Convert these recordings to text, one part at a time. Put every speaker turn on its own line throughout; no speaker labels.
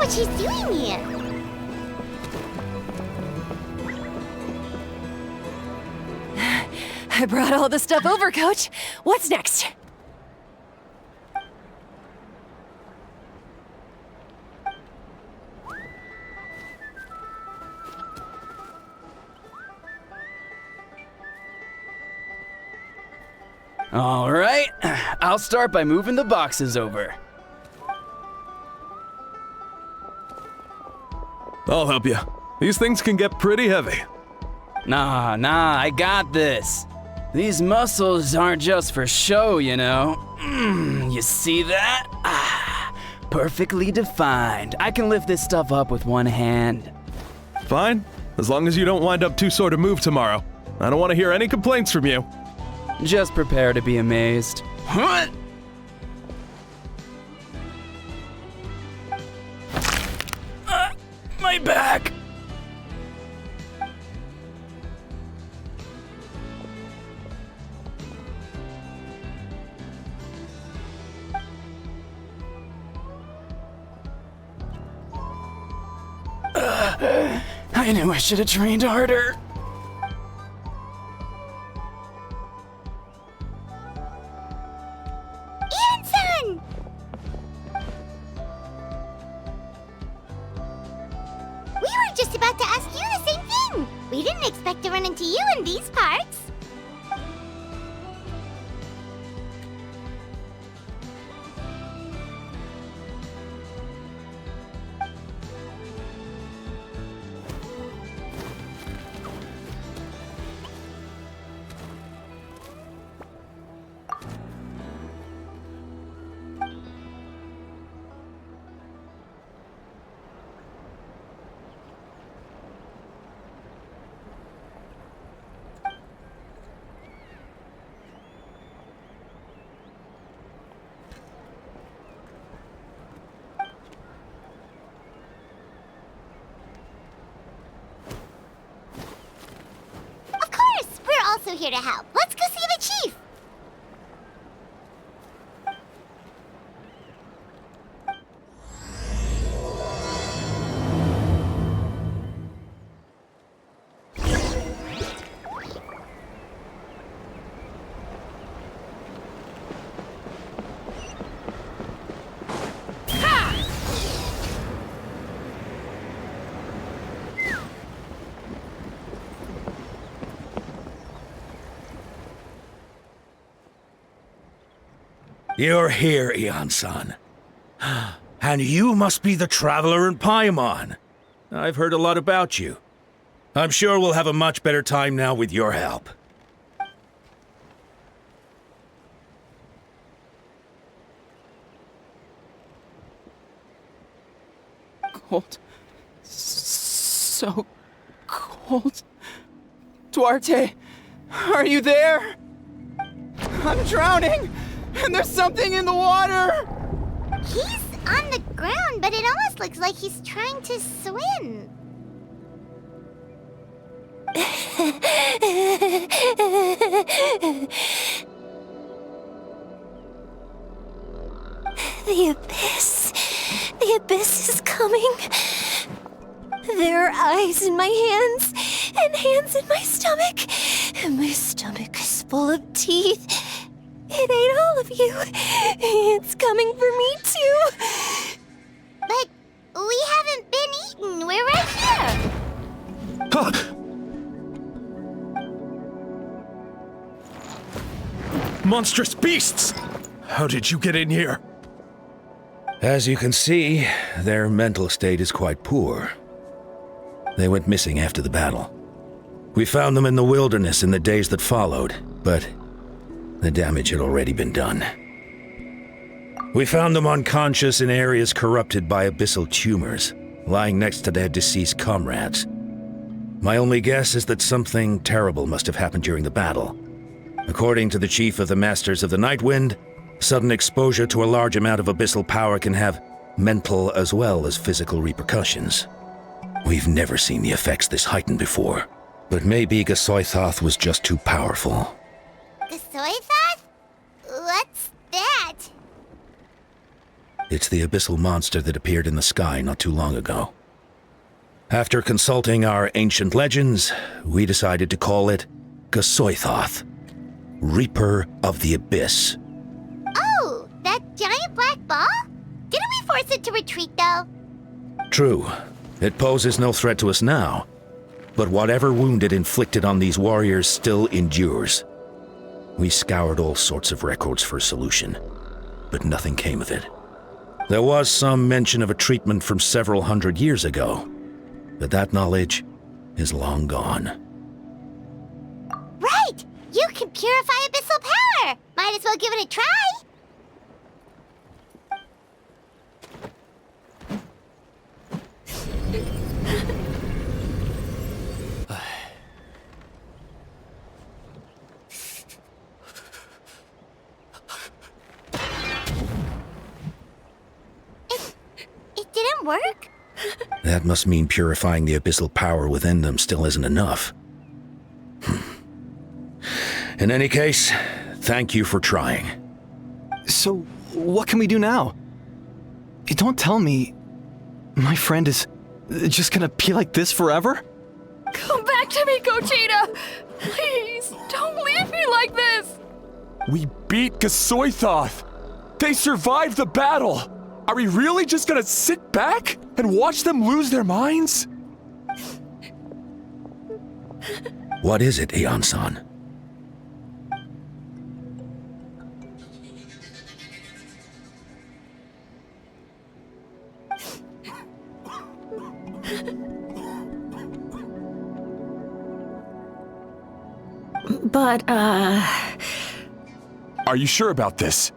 what she's doing here.
I brought all the stuff over, Coach. What's next?
All right, I'll start by moving the boxes over.
I'll help you. These things can get pretty heavy.
Nah, I got this. These muscles aren't just for show, you know. You see that? Perfectly defined. I can lift this stuff up with one hand.
Fine, as long as you don't wind up too sore to move tomorrow. I don't want to hear any complaints from you.
Just prepare to be amazed. What? My back! I knew I should have trained harder.
Anson! We were just about to ask you the same thing. We didn't expect to run into you in these parts. Also here to help. Let's go see the chief.
You're here, Eon-san. And you must be the traveler in Paimon. I've heard a lot about you. I'm sure we'll have a much better time now with your help.
Cold. So cold. Duarte, are you there? I'm drowning! And there's something in the water!
He's on the ground, but it almost looks like he's trying to swim.
The abyss. The abyss is coming. There are eyes in my hands, and hands in my stomach. And my stomach is full of teeth. It ate all of you. It's coming for me, too.
But we haven't been eaten. We're right here.
Monstrous beasts! How did you get in here?
As you can see, their mental state is quite poor. They went missing after the battle. We found them in the wilderness in the days that followed, but the damage had already been done. We found them unconscious in areas corrupted by abyssal tumors, lying next to their deceased comrades. My only guess is that something terrible must have happened during the battle. According to the chief of the Masters of the Nightwind, sudden exposure to a large amount of abyssal power can have mental as well as physical repercussions. We've never seen the effects this heightened before, but maybe Gasoithoth was just too powerful.
The soy thought? What's that?
It's the abyssal monster that appeared in the sky not too long ago. After consulting our ancient legends, we decided to call it Gasoithoth, Reaper of the Abyss.
Oh, that giant black ball? Didn't we force it to retreat, though?
True, it poses no threat to us now, but whatever wound it inflicted on these warriors still endures. We scoured all sorts of records for a solution, but nothing came of it. There was some mention of a treatment from several hundred years ago, but that knowledge is long gone.
Right! You can purify abyssal power! Might as well give it a try! It didn't work?
That must mean purifying the abyssal power within them still isn't enough. In any case, thank you for trying.
So, what can we do now? Don't tell me my friend is just gonna be like this forever?
Come back to me, Gogeta! Please, don't leave me like this!
We beat Gasoithoth! They survived the battle! Are we really just gonna sit back and watch them lose their minds?
What is it, Aeon-san?
But,
Are you sure about this?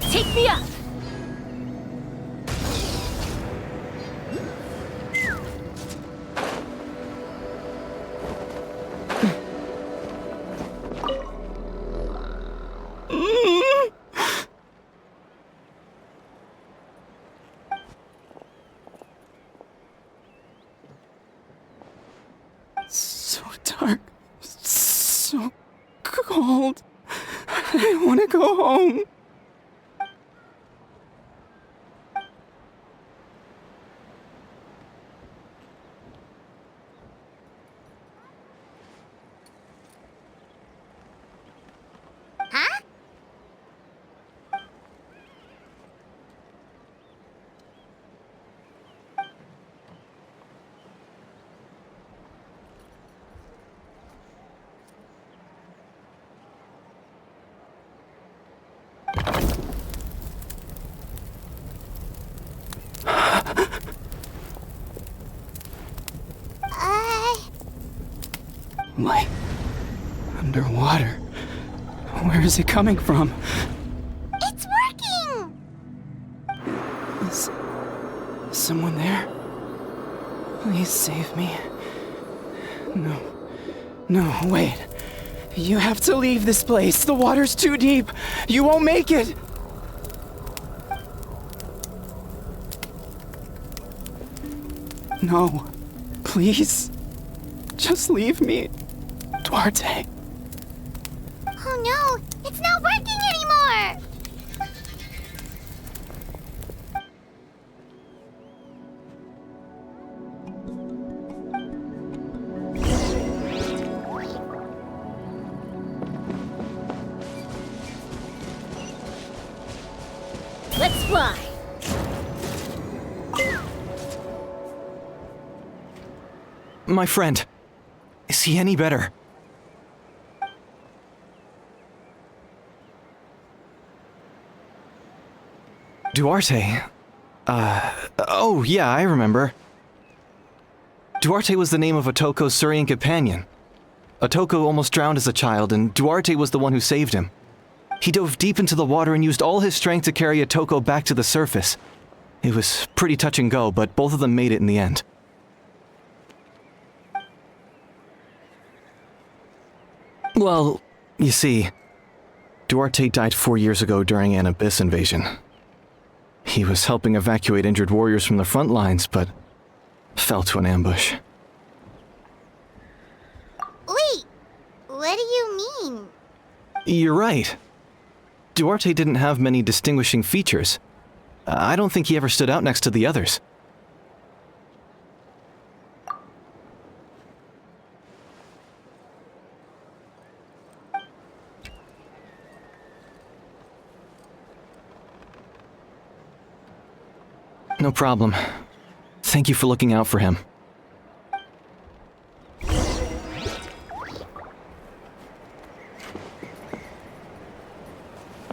take me up!
So dark, so cold. I want to go home.
Huh?
Light. Underwater. Where is it coming from?
It's working!
Is someone there? Please save me. No. No, wait. You have to leave this place. The water's too deep. You won't make it. No. Please. Just leave me. Duarte.
Oh no, it's not working anymore!
Let's fly!
My friend. Is he any better? Duarte. Oh yeah, I remember. Duarte was the name of Otoko's Surian companion. Otoko almost drowned as a child, and Duarte was the one who saved him. He dove deep into the water and used all his strength to carry Otoko back to the surface. It was pretty touch and go, but both of them made it in the end. Well, you see, Duarte died 4 years ago during an Abyss invasion. He was helping evacuate injured warriors from the front lines, but fell to an ambush.
Wait, what do you mean?
You're right. Duarte didn't have many distinguishing features. I don't think he ever stood out next to the others. No problem. Thank you for looking out for him.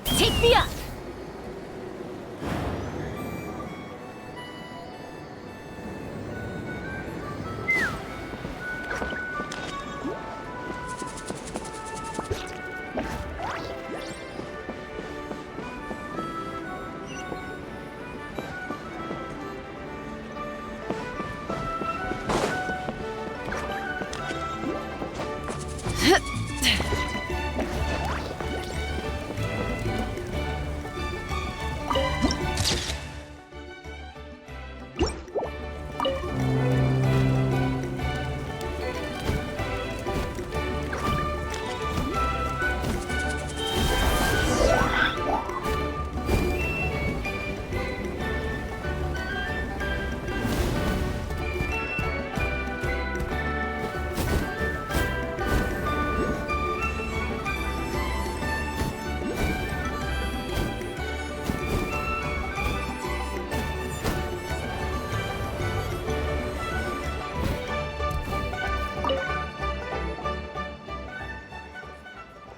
Take me up!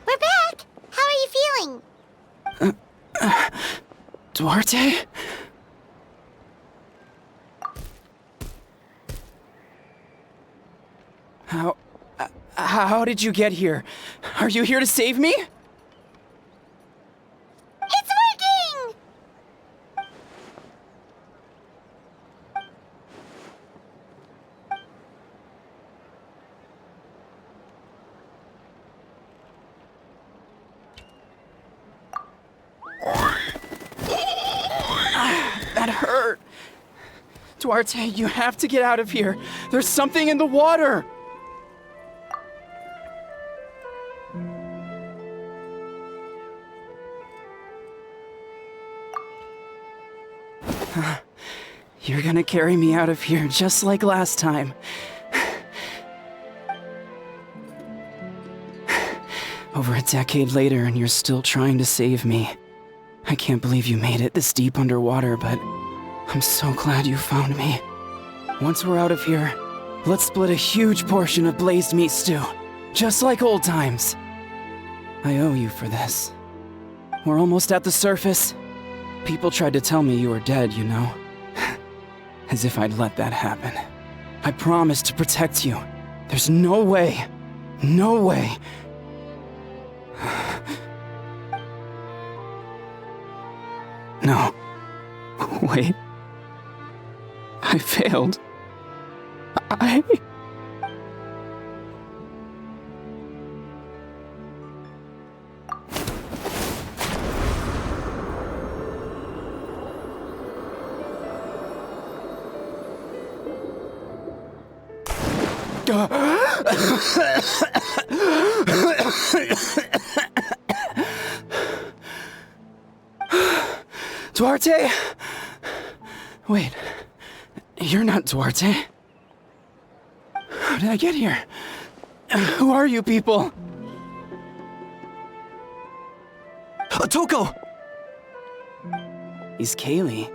We're back! How are you feeling?
Duarte? How did you get here? Are you here to save me?
It's working!
That hurt. Duarte, you have to get out of here. There's something in the water. You're gonna carry me out of here just like last time. Over a decade later, and you're still trying to save me. I can't believe you made it this deep underwater, but I'm so glad you found me. Once we're out of here, let's split a huge portion of blazed meat stew, just like old times. I owe you for this. We're almost at the surface. People tried to tell me you were dead, you know. As if I'd let that happen. I promised to protect you. There's no way. No way. No. Wait. I failed. I... Duarte? Wait, you're not Duarte. How did I get here? Who are you people?
Otoko!
He's Kaylee.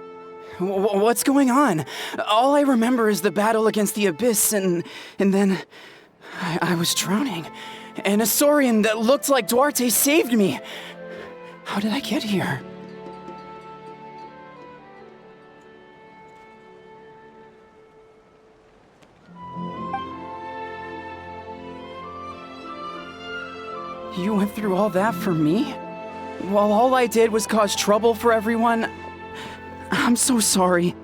What's going on? All I remember is the battle against the Abyss, and then I was drowning. And a Saurian that looked like Duarte saved me. How did I get here? You went through all that for me? While all I did was cause trouble for everyone? I'm so sorry.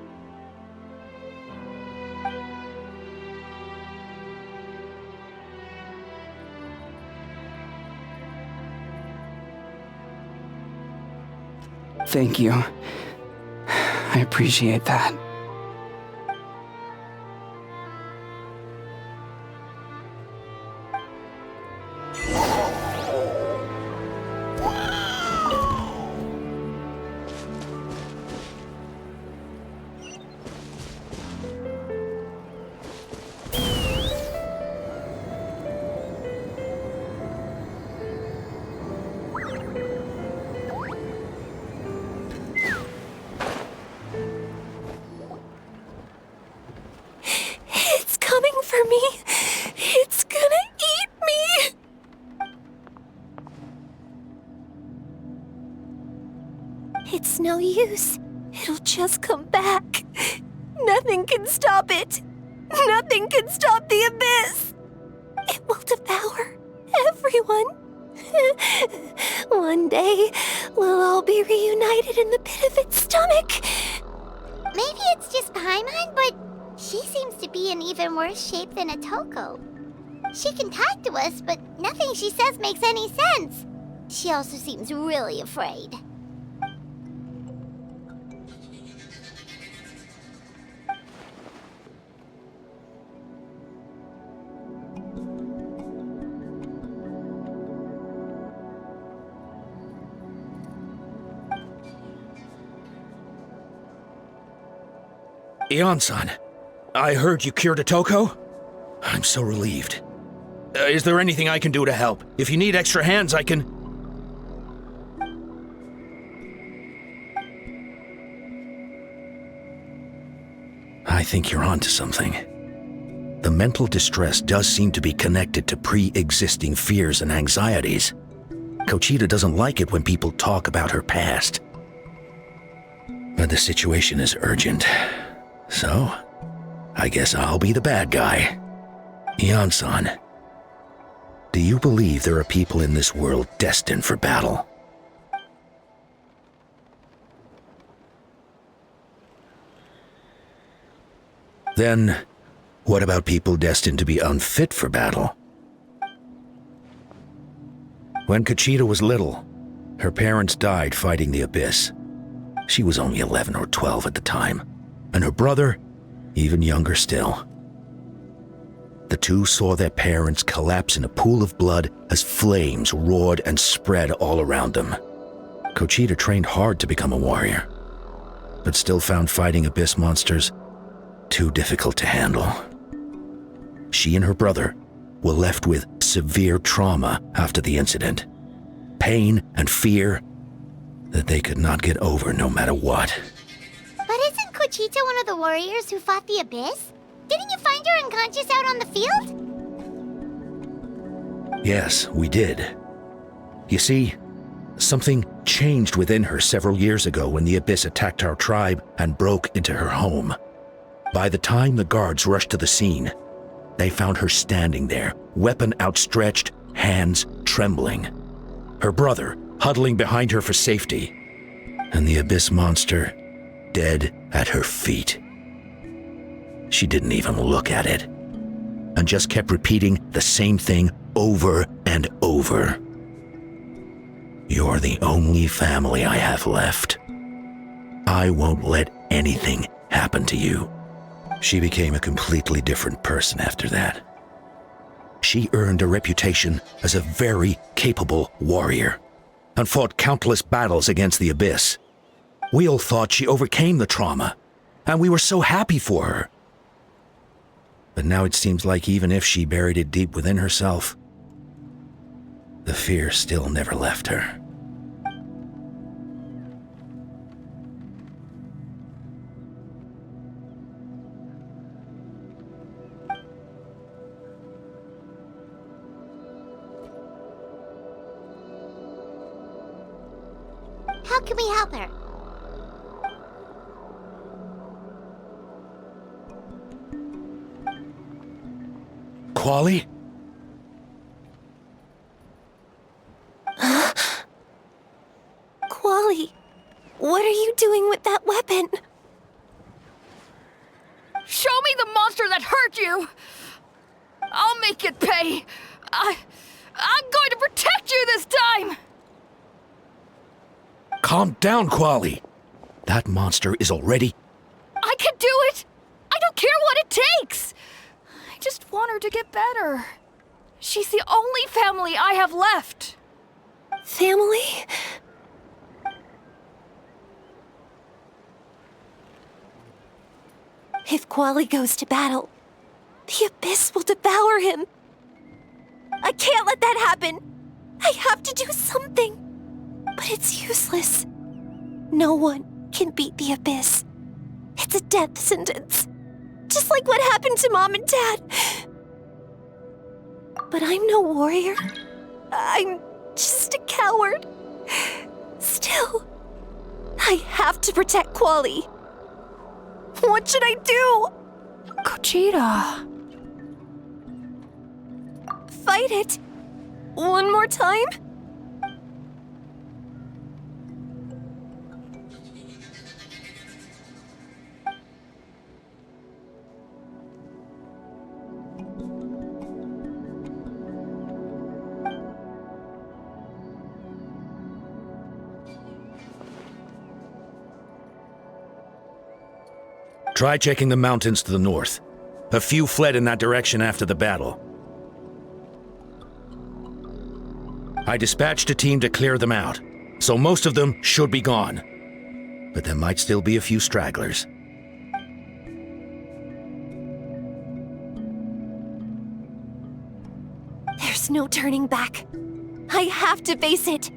Thank you. I appreciate that.
It's coming for me. It's gonna eat me. It's no use. It'll just come back. Nothing can stop it. Nothing can stop the abyss. It will devour everyone. One day, we'll all be reunited in the pit of its stomach.
Maybe it's just Paimon, but she seems to be in even worse shape than Otoko. She can talk to us, but nothing she says makes any sense. She also seems really afraid.
Ion-san, I heard you cured Otoko? I'm so relieved. Is there anything I can do to help? If you need extra hands, I can... I think you're onto something. The mental distress does seem to be connected to pre-existing fears and anxieties. Kochita doesn't like it when people talk about her past. But the situation is urgent. So, I guess I'll be the bad guy. Ion-san, do you believe there are people in this world destined for battle? Then, what about people destined to be unfit for battle? When Kochita was little, her parents died fighting the Abyss. She was only 11 or 12 at the time, and her brother, even younger still. The two saw their parents collapse in a pool of blood as flames roared and spread all around them. Kochita trained hard to become a warrior, but still found fighting Abyss monsters too difficult to handle. She and her brother were left with severe trauma after the incident. Pain and fear that they could not get over no matter what.
But isn't Kochita one of the warriors who fought the Abyss? Didn't you find her unconscious out on the field?
Yes, we did. You see, something changed within her several years ago when the Abyss attacked our tribe and broke into her home. By the time the guards rushed to the scene, they found her standing there, weapon outstretched, hands trembling. Her brother huddling behind her for safety, and the Abyss monster dead at her feet. She didn't even look at it, and just kept repeating the same thing over and over. You're the only family I have left. I won't let anything happen to you. She became a completely different person after that. She earned a reputation as a very capable warrior, and fought countless battles against the Abyss. We all thought she overcame the trauma, and we were so happy for her. But now it seems like even if she buried it deep within herself, the fear still never left her.
How can we help her?
Quali?
Quali, what are you doing with that weapon?
Show me the monster that hurt you! I'll make it pay! I'm going to protect you this time!
Calm down, Quali. That monster is already...
I can do it! I don't care what it takes! I just want her to get better. She's the only family I have left.
Family? If Quali goes to battle, the Abyss will devour him. I can't let that happen. I have to do something. But it's useless. No one can beat the Abyss. It's a death sentence. Just like what happened to Mom and Dad. But I'm no warrior. I'm just a coward. Still, I have to protect Quali. What should I do?
Gogeta.
Fight it. One more time?
Try checking the mountains to the north. A few fled in that direction after the battle. I dispatched a team to clear them out, so most of them should be gone. But there might still be a few stragglers.
There's no turning back. I have to face it,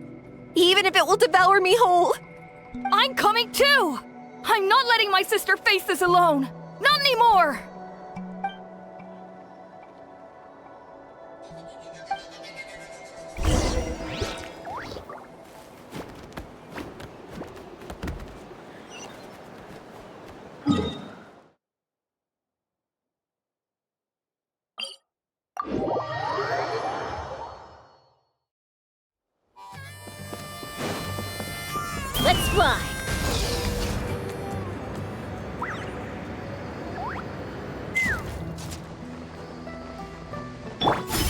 even if it will devour me whole.
I'm coming too! I'm not letting my sister face this alone! Not anymore!
Let's fly.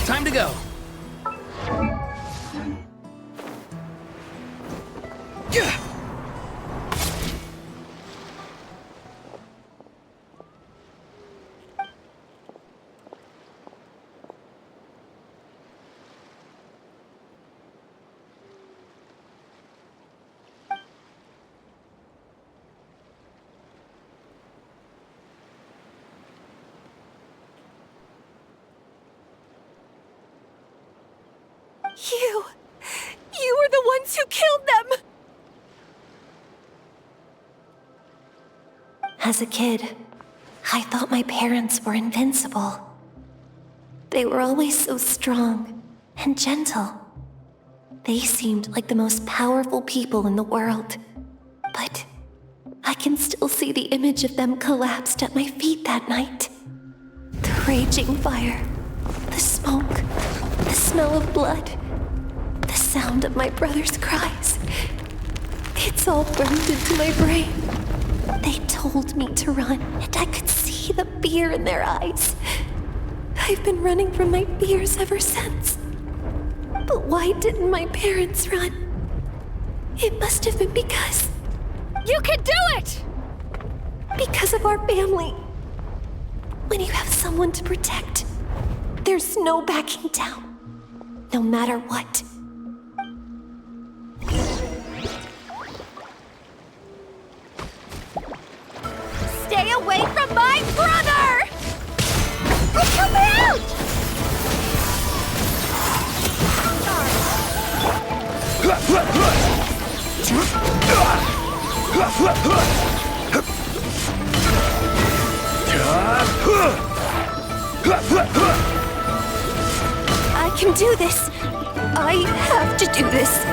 Time to go. Yeah.
You were the ones who killed them! As a kid, I thought my parents were invincible. They were always so strong and gentle. They seemed like the most powerful people in the world. But I can still see the image of them collapsed at my feet that night. The raging fire, the smoke, the smell of blood, the sound of my brother's cries. It's all burned into my brain. They told me to run, and I could see the fear in their eyes. I've been running from my fears ever since. But why didn't my parents run? It must have been because...
You can do it!
Because of our family. When you have someone to protect, there's no backing down, no matter what. Stay away from my brother!
Come out!
I can do this. I have to do this.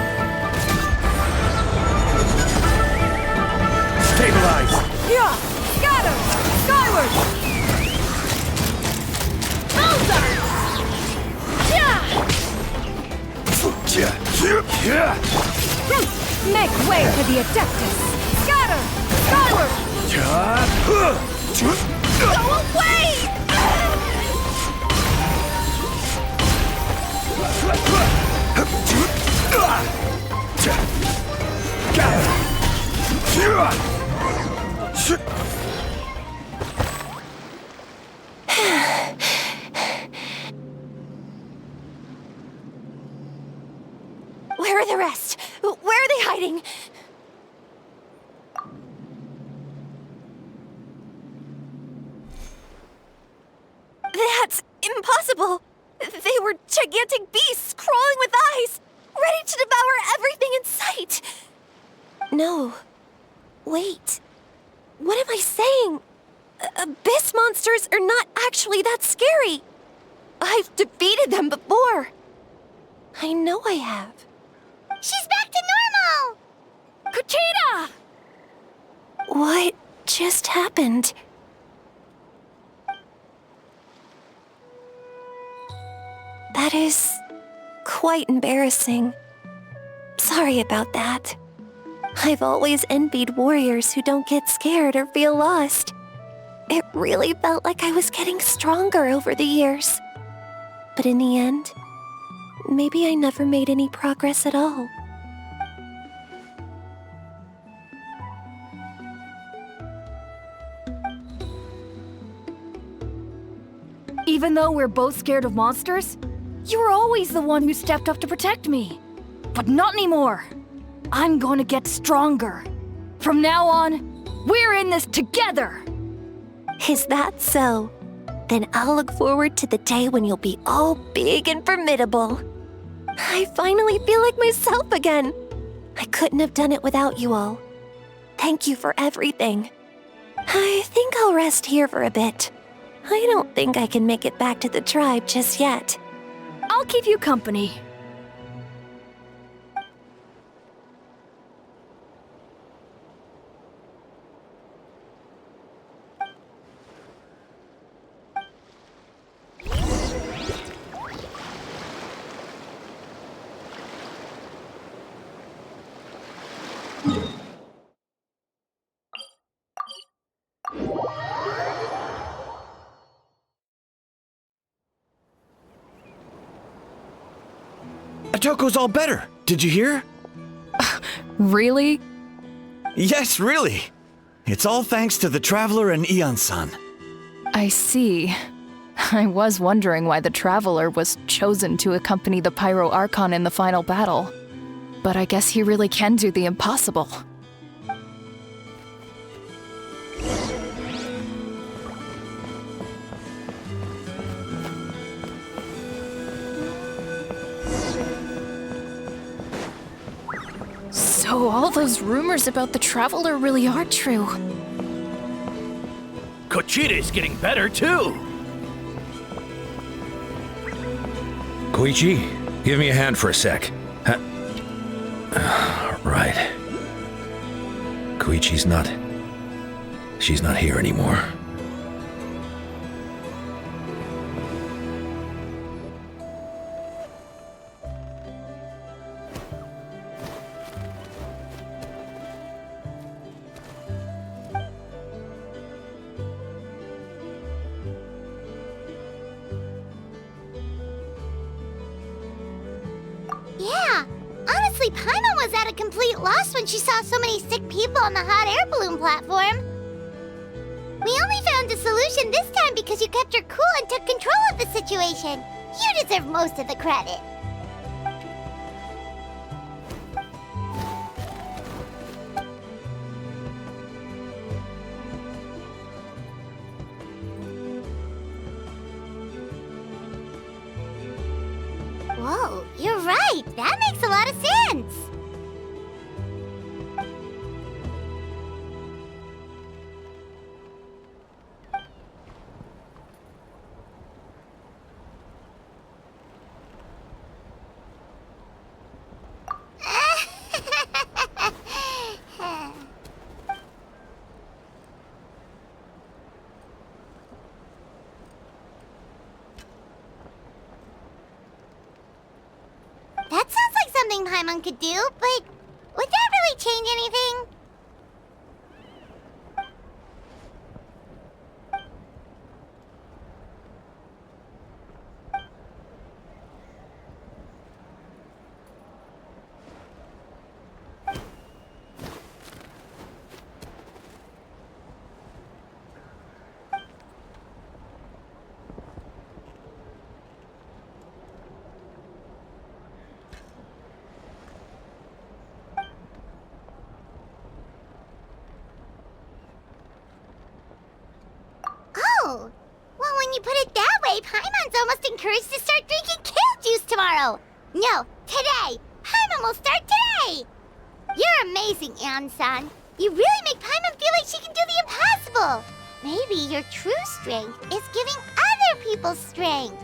Stabilize!
Yeah! Scatter! Skyward! Bullseye! Yeah! Make way for the Adeptus! Scatter! Skyward! Go away!
Where are the rest? Where are they hiding? That's impossible! They were gigantic beasts crawling with eyes, ready to devour everything in sight! No. Wait. What am I saying? Abyss monsters are not actually that scary. I've defeated them before. I know I have.
She's back to normal!
Kuchita!
What just happened? That is quite embarrassing. Sorry about that. I've always envied warriors who don't get scared or feel lost. It really felt like I was getting stronger over the years. But in the end, maybe I never made any progress at all.
Even though we're both scared of monsters, you were always the one who stepped up to protect me. But not anymore. I'm gonna get stronger. From now on, we're in this together!
Is that so? Then I'll look forward to the day when you'll be all big and formidable. I finally feel like myself again. I couldn't have done it without you all. Thank you for everything. I think I'll rest here for a bit. I don't think I can make it back to the tribe just yet.
I'll keep you company.
Atoko's all better. Did you hear?
Really?
Yes, really. It's all thanks to the Traveler and Ian-san.
I see. I was wondering why the Traveler was chosen to accompany the Pyro Archon in the final battle. But I guess he really can do the impossible. So all those rumors about the Traveler really are true.
Kuchita's getting better too.
Koichi, give me a hand for a sec. Right. Koichi's not... She's not here anymore.
Yeah, honestly, Paimon was at a complete loss when she saw so many sick people on the hot air balloon platform. We only found a solution this time because you kept your cool and took control of the situation. You deserve most of the credit. Whoa, you're right. That makes a lot of sense. That sounds like something Paimon could do, but would that really change anything? Oh, well, when you put it that way, Paimon's almost encouraged to start drinking kale juice tomorrow. No, today. Paimon will start today. You're amazing, Ansan. You really make Paimon feel like she can do the impossible. Maybe your true strength is giving other people strength.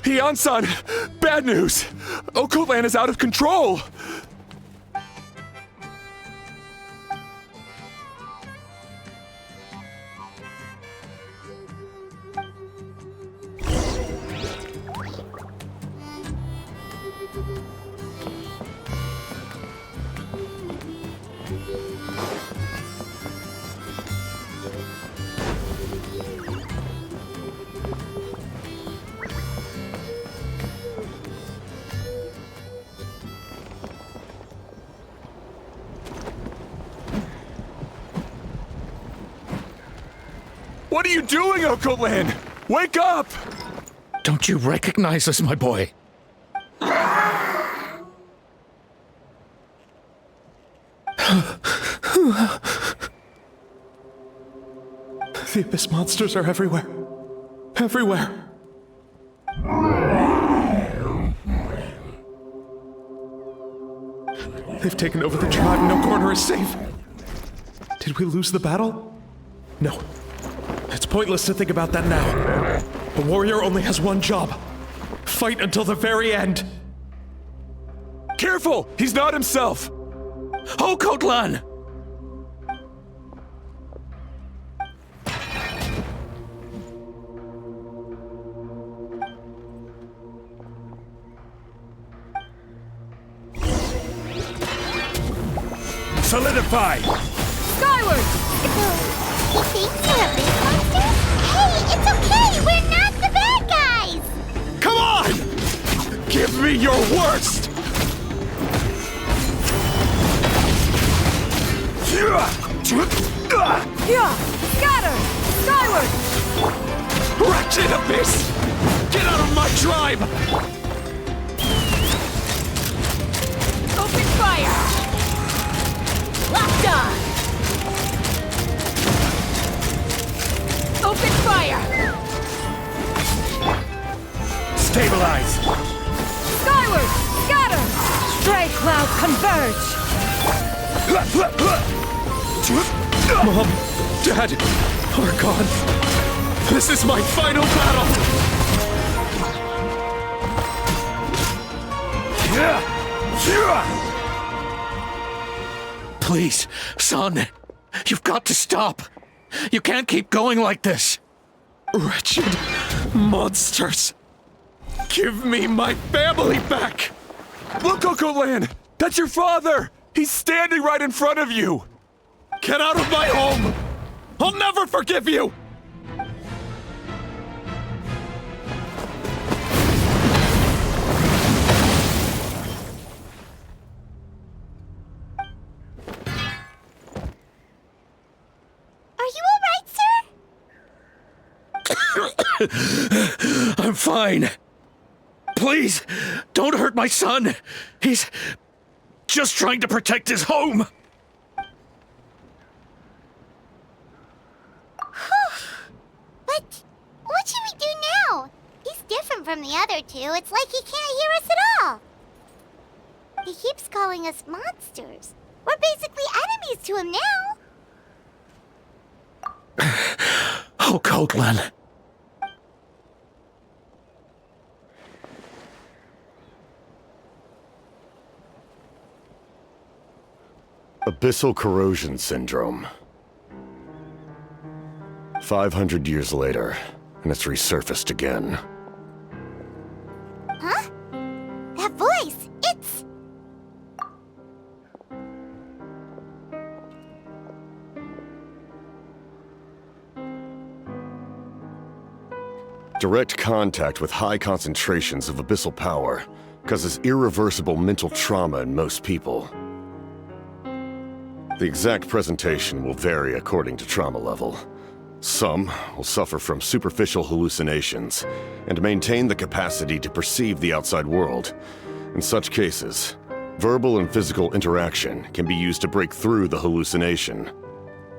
Hyan-san! Bad news! Occult Land is out of control! What are you doing, Occult Land? Wake up!
Don't you recognize us, my boy?
The Abyss monsters are everywhere. Everywhere. They've taken over the tribe. No corner is safe. Did we lose the battle? No. It's pointless to think about that now. A warrior only has one job. Fight until the very end.
Careful! He's not himself!
Okotlan!
Solidify!
Skyward!
You think you're a big monster? Hey, it's okay! We're not the bad guys!
Come on! Give me your worst!
Yeah! Scatter! Skyward!
Wretched Abyss! Get out of my tribe!
Open fire! Locked on! Open fire!
Stabilize!
Skyward! Scatter! Stray cloud converge!
Mom, Dad, Archon. This is my final battle.
Please, son. You've got to stop. You can't keep going like this.
Wretched monsters. Give me my family back.
Look, Occult Land! That's your father! He's standing right in front of you!
Get out of my home. I'll never forgive you.
Are you alright, sir?
I'm fine. Please, don't hurt my son. He's just trying to protect his home.
But what should we do now? He's different from the other two. It's like he can't hear us at all. He keeps calling us monsters. We're basically enemies to him now.
Oh, Coatlan.
Abyssal corrosion syndrome. 500 years later, and it's resurfaced again.
Huh? That voice, it's...
Direct contact with high concentrations of abyssal power causes irreversible mental trauma in most people. The exact presentation will vary according to trauma level. Some will suffer from superficial hallucinations and maintain the capacity to perceive the outside world. In such cases, verbal and physical interaction can be used to break through the hallucination.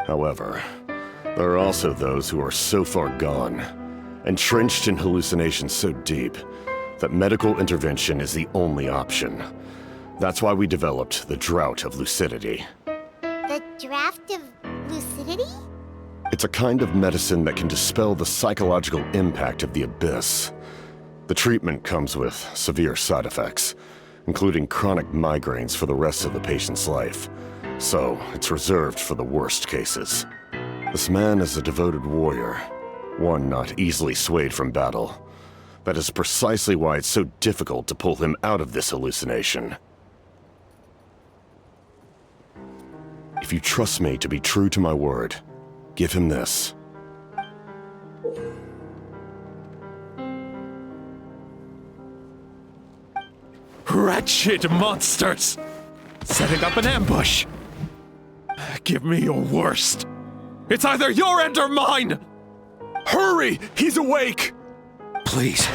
However, there are also those who are so far gone, entrenched in hallucinations so deep, that medical intervention is the only option. That's why we developed the Drought of Lucidity.
The draft of lucidity?
It's a kind of medicine that can dispel the psychological impact of the abyss. The treatment comes with severe side effects, including chronic migraines for the rest of the patient's life. So, it's reserved for the worst cases. This man is a devoted warrior, one not easily swayed from battle. That is precisely why it's so difficult to pull him out of this hallucination. If you trust me to be true to my word, give him this.
Wretched monsters! Setting up an ambush! Give me your worst. It's either your end or mine!
Hurry! He's awake!
Please,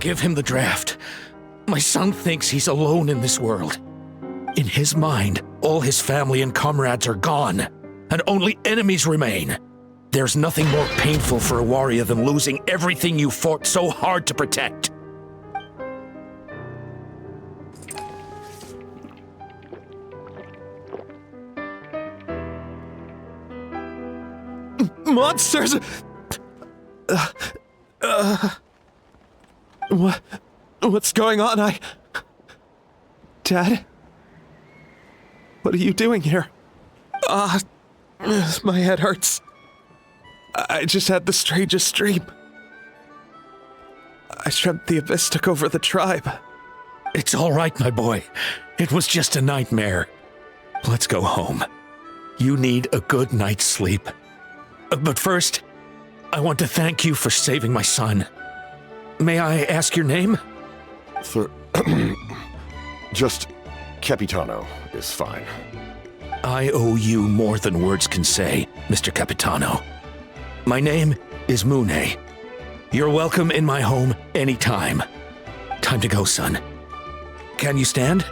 give him the draft. My son thinks he's alone in this world. In his mind, all his family and comrades are gone, and only enemies remain. There's nothing more painful for a warrior than losing everything you fought so hard to protect.
Monsters! What's going on? Dad? What are you doing here? My head hurts. I just had the strangest dream. I dreamt the Abyss took over the tribe.
It's all right, my boy. It was just a nightmare. Let's go home. You need a good night's sleep. But first, I want to thank you for saving my son. May I ask your name?
Just Capitano is fine.
I owe you more than words can say, Mr. Capitano. My name is Mune. You're welcome in my home anytime. Time to go, son. Can you stand?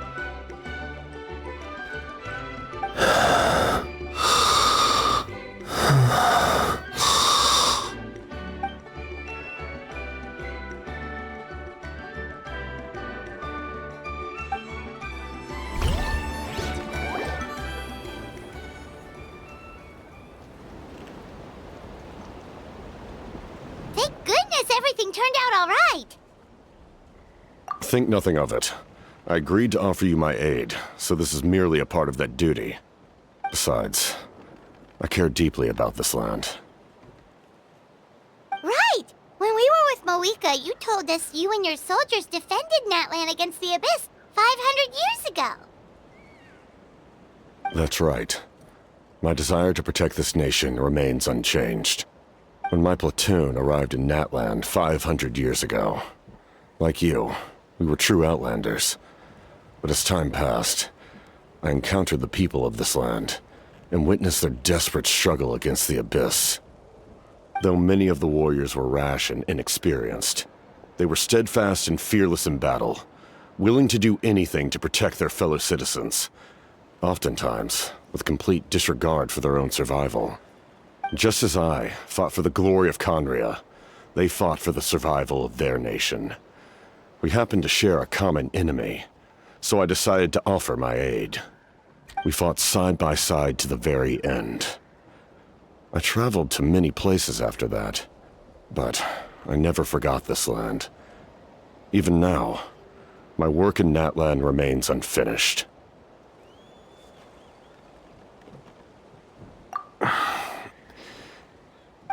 Thank goodness everything turned out all right.
Think nothing of it. I agreed to offer you my aid, so this is merely a part of that duty. Besides, I care deeply about this land.
Right! When we were with Moika, you told us you and your soldiers defended Natlan against the Abyss 500 years ago.
That's right. My desire to protect this nation remains unchanged. When my platoon arrived in Natlan 500 years ago, like you, we were true outlanders. But as time passed, I encountered the people of this land and witnessed their desperate struggle against the Abyss. Though many of the warriors were rash and inexperienced, they were steadfast and fearless in battle, willing to do anything to protect their fellow citizens, oftentimes with complete disregard for their own survival. Just as I fought for the glory of Conria, they fought for the survival of their nation. We happened to share a common enemy, so I decided to offer my aid. We fought side by side to the very end. I traveled to many places after that, but I never forgot this land. Even now, my work in Natlan remains unfinished.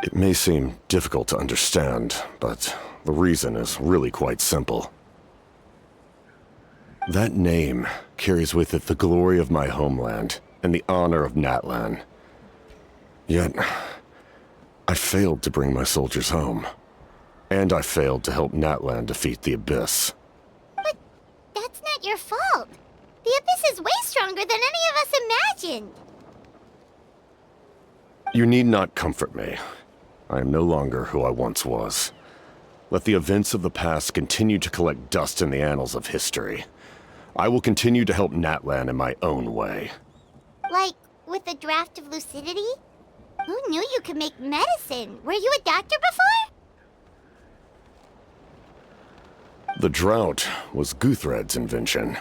It may seem difficult to understand, but the reason is really quite simple. That name carries with it the glory of my homeland and the honor of Natlan. Yet, I failed to bring my soldiers home. And I failed to help Natlan defeat the Abyss.
But that's not your fault. The Abyss is way stronger than any of us imagined.
You need not comfort me. I am no longer who I once was. Let the events of the past continue to collect dust in the annals of history. I will continue to help Natlan in my own way.
Like, with the draft of lucidity? Who knew you could make medicine? Were you a doctor before?
The drought was Guthred's invention.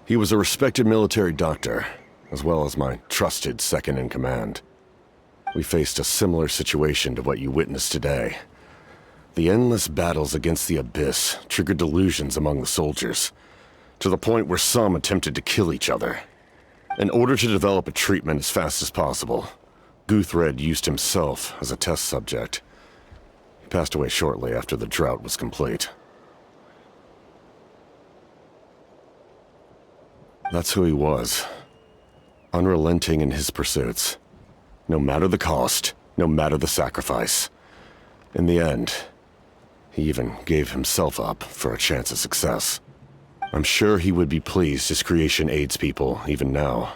He was a respected military doctor, as well as my trusted second-in-command. We faced a similar situation to what you witnessed today. The endless battles against the Abyss triggered delusions among the soldiers, to the point where some attempted to kill each other. In order to develop a treatment as fast as possible, Guthred used himself as a test subject. He passed away shortly after the drought was complete. That's who he was. Unrelenting in his pursuits. No matter the cost, no matter the sacrifice. In the end, he even gave himself up for a chance at success. I'm sure he would be pleased his creation aids people, even now.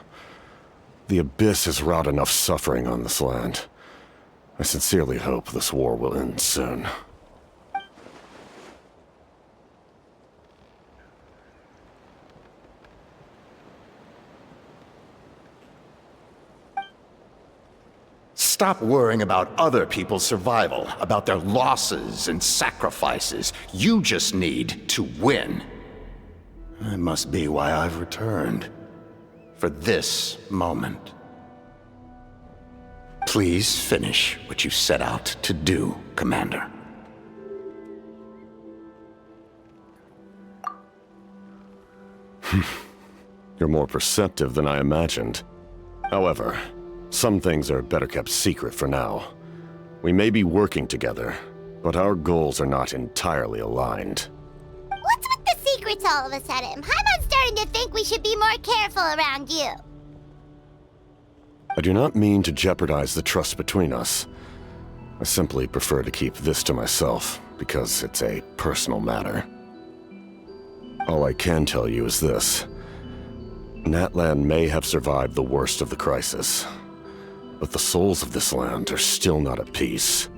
The Abyss has wrought enough suffering on this land. I sincerely hope this war will end soon.
Stop worrying about other people's survival, about their losses and sacrifices. You just need to win. That must be why I've returned. For this moment. Please finish what you set out to do, Commander.
You're more perceptive than I imagined. However, some things are better kept secret for now. We may be working together, but our goals are not entirely aligned.
What's with the secrets all of a sudden? Paimon's starting to think we should be more careful around you.
I do not mean to jeopardize the trust between us. I simply prefer to keep this to myself, because it's a personal matter. All I can tell you is this. Natlan may have survived the worst of the crisis, but the souls of this land are still not at peace.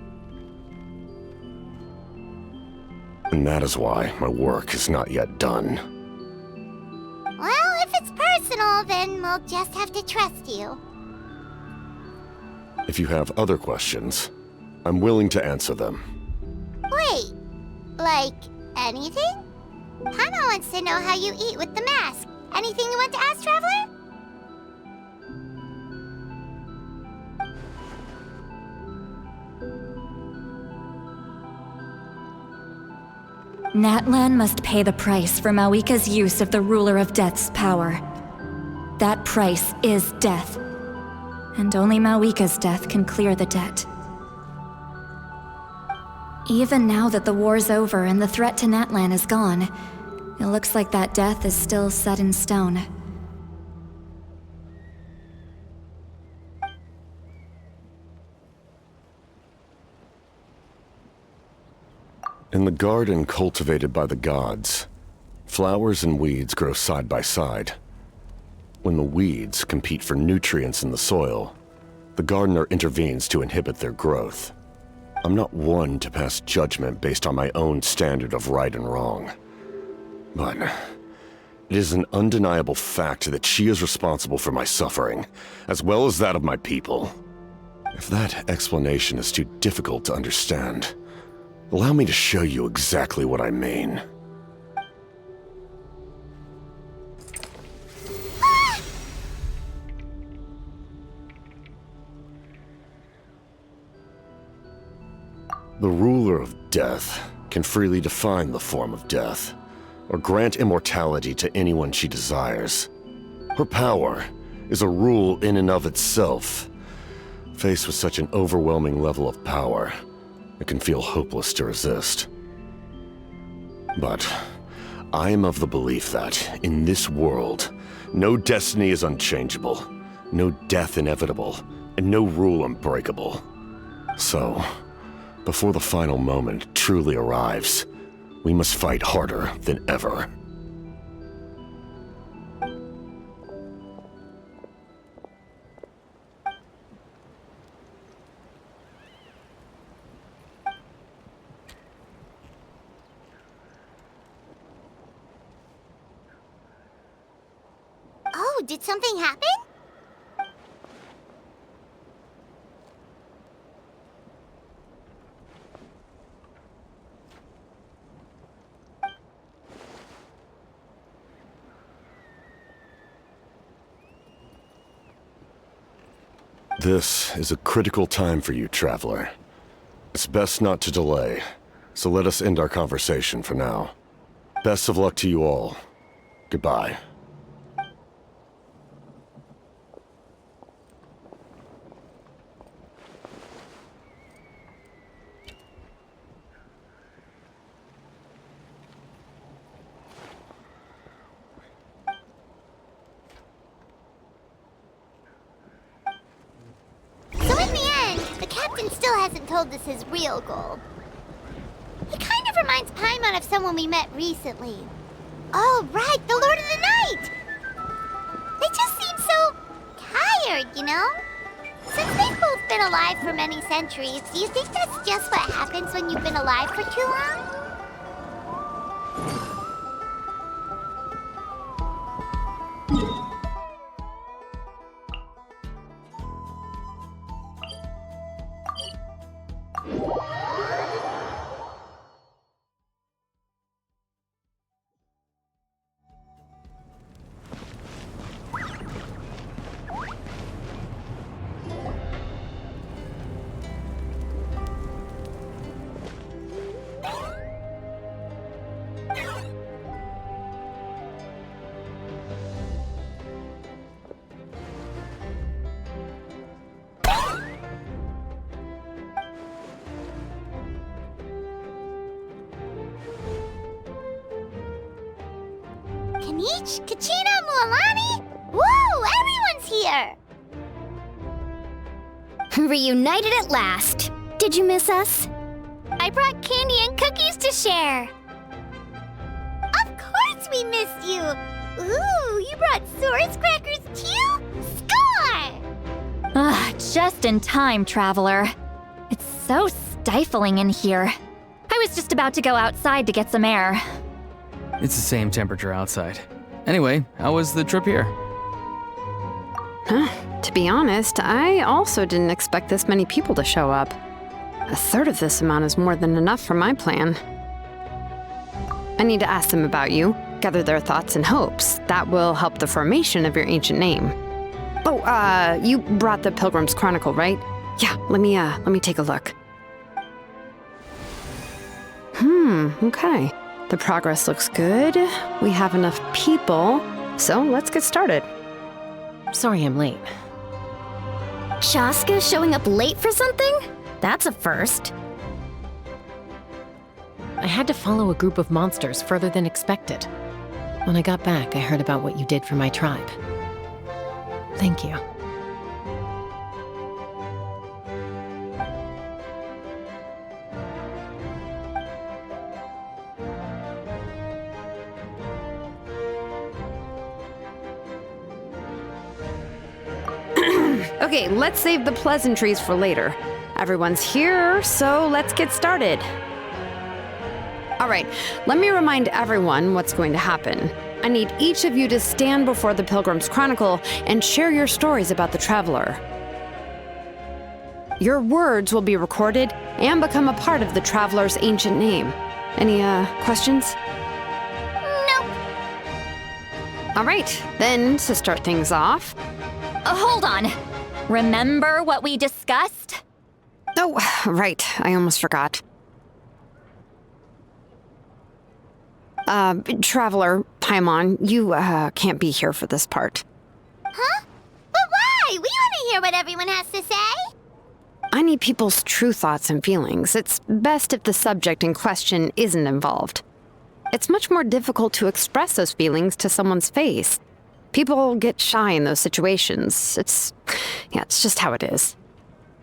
And that is why my work is not yet done.
Well, if it's personal, then we'll just have to trust you.
If you have other questions, I'm willing to answer them.
Wait, like anything? Paimon wants to know how you eat with the mask. Anything you want to ask, Traveler?
Natlan must pay the price for Mawika's use of the Ruler of Death's power. That price is death. And only Mawika's death can clear the debt. Even now that the war's over and the threat to Natlan is gone, it looks like that death is still set in stone.
In the garden cultivated by the gods, flowers and weeds grow side by side. When the weeds compete for nutrients in the soil, the gardener intervenes to inhibit their growth. I'm not one to pass judgment based on my own standard of right and wrong. But it is an undeniable fact that she is responsible for my suffering, as well as that of my people. If that explanation is too difficult to understand, allow me to show you exactly what I mean. The ruler of death can freely define the form of death, or grant immortality to anyone she desires. Her power is a rule in and of itself, Faced with such an overwhelming level of power, it can feel hopeless to resist. But I am of the belief that, in this world, no destiny is unchangeable, no death inevitable, and no rule unbreakable. So, before the final moment truly arrives, we must fight harder than ever.
Oh, did something happen?
This is a critical time for you, Traveler. It's best not to delay, so let us end our conversation for now. Best of luck to you all. Goodbye.
So in the end, the captain still hasn't told us his real goal. He kind of reminds Paimon of someone we met recently. Oh, right, the Lord of the Night! They just seem so tired, you know? Since they've both been alive for many centuries, do you think that's just what happens when you've been alive for too long? Kanich, Kachina, Mualani? Woo! Everyone's here!
Reunited at last. Did you miss us?
I brought candy and cookies to share. Of course we missed you! Ooh, you brought Source crackers too? Score!
Just in time, Traveler. It's so stifling in here. I was just about to go outside to get some air.
It's the same temperature outside. Anyway, how was the trip here?
To be honest, I also didn't expect this many people to show up. A third of this amount is more than enough for my plan. I need to ask them about you, gather their thoughts and hopes. That will help the formation of your ancient name. Oh, you brought the Pilgrim's Chronicle, right? Yeah, let me take a look. Okay. The progress looks good. We have enough people, so let's get started.
Sorry I'm late.
Shaska showing up late for something? That's a first.
I had to follow a group of monsters further than expected. When I got back, I heard about what you did for my tribe. Thank you.
Okay, let's save the pleasantries for later. Everyone's here, so let's get started. All right, let me remind everyone what's going to happen. I need each of you to stand before the Pilgrim's Chronicle and share your stories about the Traveler. Your words will be recorded and become a part of the Traveler's ancient name. Any, questions?
Nope.
All right, then to start things off.
Hold on. Remember what we discussed?
Oh, right, I almost forgot. Traveler, Paimon, you, can't be here for this part.
Huh? But why? We want to hear what everyone has to say.
I need people's true thoughts and feelings. It's best if the subject in question isn't involved. It's much more difficult to express those feelings to someone's face. People get shy in those situations. It's just how it is.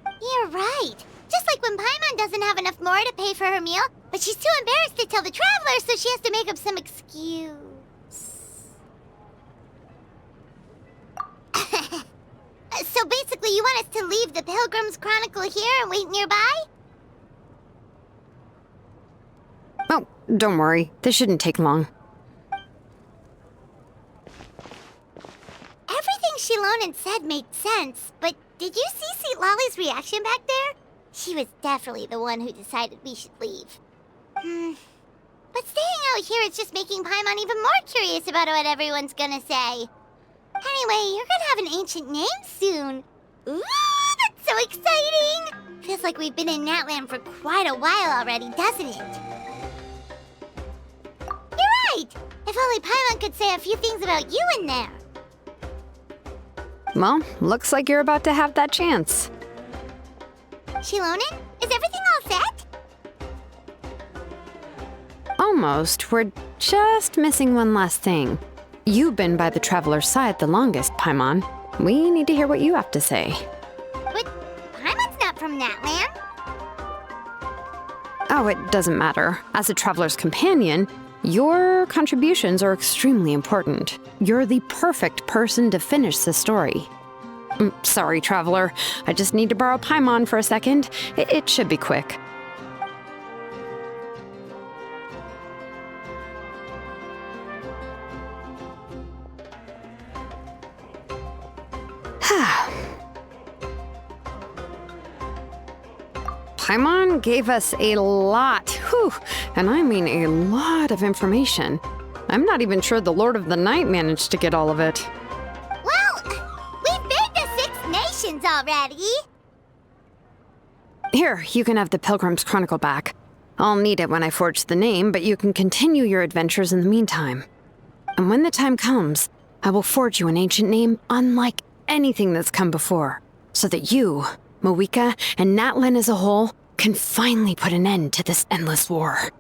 You're right. Just like when Paimon doesn't have enough more to pay for her meal, but she's too embarrassed to tell the traveler, so she has to make up some excuse. So basically, you want us to leave the Pilgrim's Chronicle here and wait nearby?
Oh, don't worry. This shouldn't take long.
Everything Shilonen said made sense, but did you see St. Lolly's reaction back there? She was definitely the one who decided we should leave. But staying out here is just making Paimon even more curious about what everyone's gonna say. Anyway, you're gonna have an ancient name soon. Ooh, that's so exciting! Feels like we've been in Natland for quite a while already, doesn't it? You're right! If only Paimon could say a few things about you in there.
Well, looks like you're about to have that chance.
Shilonen, is everything all set?
Almost. We're just missing one last thing. You've been by the Traveler's side the longest, Paimon. We need to hear what you have to say.
But Paimon's not from Natland.
Oh, it doesn't matter. As a Traveler's companion, your contributions are extremely important. You're the perfect person to finish the story. Sorry, Traveler. I just need to borrow Paimon for a second. It should be quick. Paimon gave us a lot, and I mean a lot of information. I'm not even sure the Lord of the Night managed to get all of it.
Well, we've been to 6 nations already.
Here, you can have the Pilgrim's Chronicle back. I'll need it when I forge the name, but you can continue your adventures in the meantime. And when the time comes, I will forge you an ancient name unlike anything that's come before, so that you, Moeka, and Natlan as a whole can finally put an end to this endless war.